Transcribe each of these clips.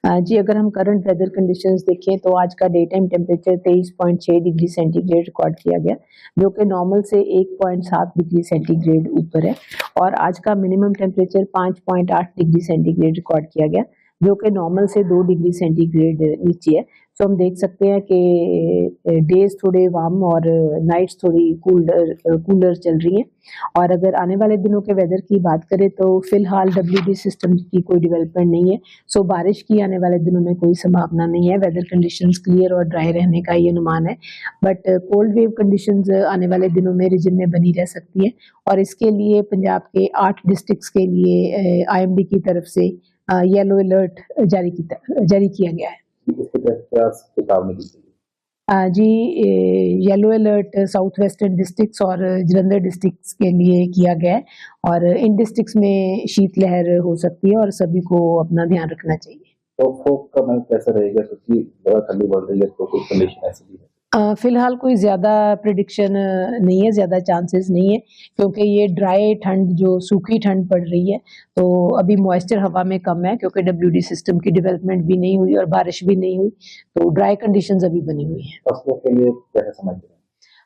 जी, अगर हम current weather conditions देखें तो आज का day time temperature 23.6 degree centigrade record किया गया, जो कि नॉर्मल से 1.7 डिग्री सेंटीग्रेड ऊपर है। और आज का minimum temperature 5.8 degree centigrade record किया गया, जो कि नॉर्मल से 2 डिग्री सेंटीग्रेड नीचे है। तो हम देख सकते हैं कि डेज थोड़े वार्म और नाइट्स थोड़ी कूलर चल रही हैं। और अगर आने वाले दिनों के वेदर की बात करें तो फिलहाल डब्ल्यूडी सिस्टम की कोई डेवलपमेंट नहीं है, सो बारिश की आने वाले दिनों में कोई संभावना नहीं है। वेदर कंडीशंस क्लियर और ड्राई रहने का ये अनुमान है, बट कोल्ड वेव कंडीशंस आने वाले दिनों में रीजन में बनी रह सकती है। और इसके लिए पंजाब के 8 डिस्ट्रिक्ट्स के लिए आईएमडी की तरफ से येलो अलर्ट जारी किया गया है। इसके तहत क्या चेतावनी दी गई? जी, yellow alert south western districts और जलंधर डिस्ट्रिक्ट्स के लिए किया गया है। और इन डिस्ट्रिक्ट्स में शीतलहर हो सकती है और सभी को अपना ध्यान रखना चाहिए। तो फोक का मैं कैसा रहेगा, क्योंकि ज्यादा ठंडी बढ़ रही है, तो कोई कंडीशन ऐसी भी है? फिलहाल कोई ज़्यादा प्रेडिक्शन नहीं है, ज़्यादा चांसेस नहीं है, क्योंकि ये ड्राई ठंड जो सूखी ठंड पड़ रही है, तो अभी मॉइस्चर हवा में कम है, क्योंकि डब्ल्यूडी सिस्टम की डेवलपमेंट भी नहीं हुई और बारिश भी नहीं हुई, तो ड्राई कंडीशंस अभी बनी हुई हैं। फसलों के लिए क्या समझते हैं?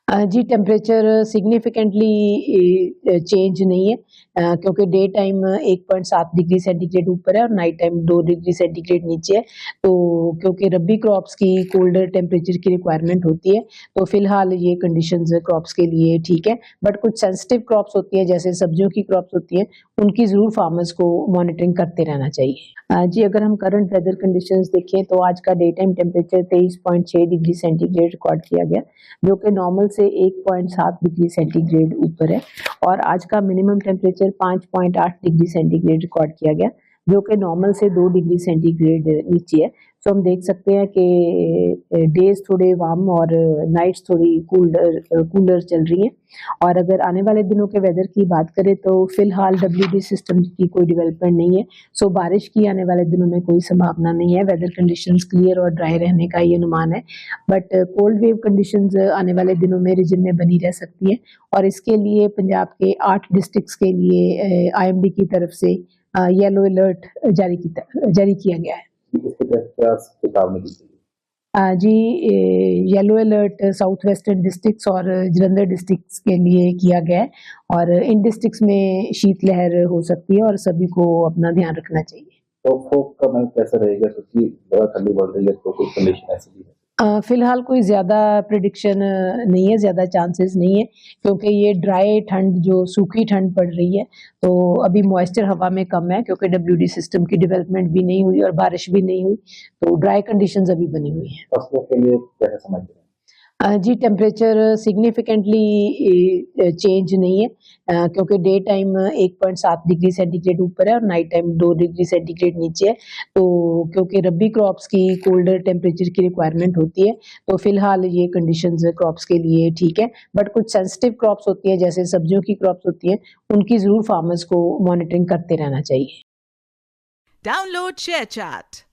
जी, टेम्परेचर सिग्निफिकेंटली चेंज नहीं है, क्योंकि डे टाइम 1.7 डिग्री सेंटीग्रेड ऊपर है और नाइट टाइम 2 डिग्री सेंटीग्रेड नीचे है। तो क्योंकि रबी क्रॉप्स की कोल्डर टेम्परेचर की रिक्वायरमेंट होती है, तो फिलहाल ये कंडीशंस क्रॉप्स के लिए ठीक है। बट कुछ सेंसिटिव क्रॉप्स होती हैं, जैसे सब्जियों की क्रॉप्स होती हैं, उनकी ज़रूर फार्मर्स को मॉनिटरिंग करते रहना चाहिए। जी, अगर हम करंट वेदर कंडीशंस देखें तो आज का day time temperature 23.6 degree centigrade record किया गया, जो कि नॉर्मल से 1.7 डिग्री सेंटीग्रेड ऊपर है। और आज का minimum temperature 5.8 degree centigrade record किया गया, जो कि नॉर्मल से 2 डिग्री सेंटीग्रेड नीचे है। तो हम देख सकते हैं कि डेज थोड़े वार्म और नाइट्स थोड़ी कूलर चल रही हैं। और अगर आने वाले दिनों के वेदर की बात करें तो फिलहाल डब्ल्यूडी सिस्टम की कोई डेवलपमेंट नहीं है, सो बारिश की आने वाले दिनों में कोई संभावना नहीं है। वेदर कंडीशंस क्लियर और ड्राई रहने का ये अनुमान है, बट कोल्ड वेव कंडीशंस आने वाले दिनों में रीजन में बनी रह सकती है। और इसके लिए पंजाब के 8 डिस्ट्रिक्ट्स के लिए आईएमडी की तरफ से येलो अलर्ट जारी किया गया है। इसके तहत क्या चेतावनी दी गई? जी, yellow alert south western districts और जलंधर डिस्ट्रिक्ट्स के लिए किया गया है। और इन डिस्ट्रिक्ट्स में शीतलहर हो सकती है और सभी को अपना ध्यान रखना चाहिए। तो फोक का मैं कैसा रहेगा, क्योंकि ज्यादा ठंडी बढ़ रही है, तो कोई कंडीशन ऐसी भी है? फिलहाल कोई ज़्यादा प्रेडिक्शन नहीं है, ज़्यादा चांसेस नहीं है, क्योंकि ये ड्राई ठंड जो सूखी ठंड पड़ रही है, तो अभी मॉइस्चर हवा में कम है, क्योंकि डब्ल्यूडी सिस्टम की डेवलपमेंट भी नहीं हुई और बारिश भी नहीं हुई, तो ड्राई कंडीशंस अभी बनी हुई हैं। फसलों के लिए क्या समझते हैं? जी, टेम्परेचर सिग्निफिकेंटली चेंज नहीं है, क्योंकि डे टाइम 1.7 डिग्री सेंटीग्रेड ऊपर है और नाइट टाइम 2 डिग्री सेंटीग्रेड नीचे है। तो क्योंकि रबी क्रॉप्स की कोल्डर टेम्परेचर की रिक्वायरमेंट होती है, तो फिलहाल ये कंडीशंस क्रॉप्स के लिए ठीक है। बट कुछ सेंसिटिव क्रॉप्स होती हैं, जैसे सब्जियों की क्रॉप्स होती हैं, उनकी ज़रूर फार्मर्स को मॉनिटरिंग करते रहना चाहिए। Download ShareChat.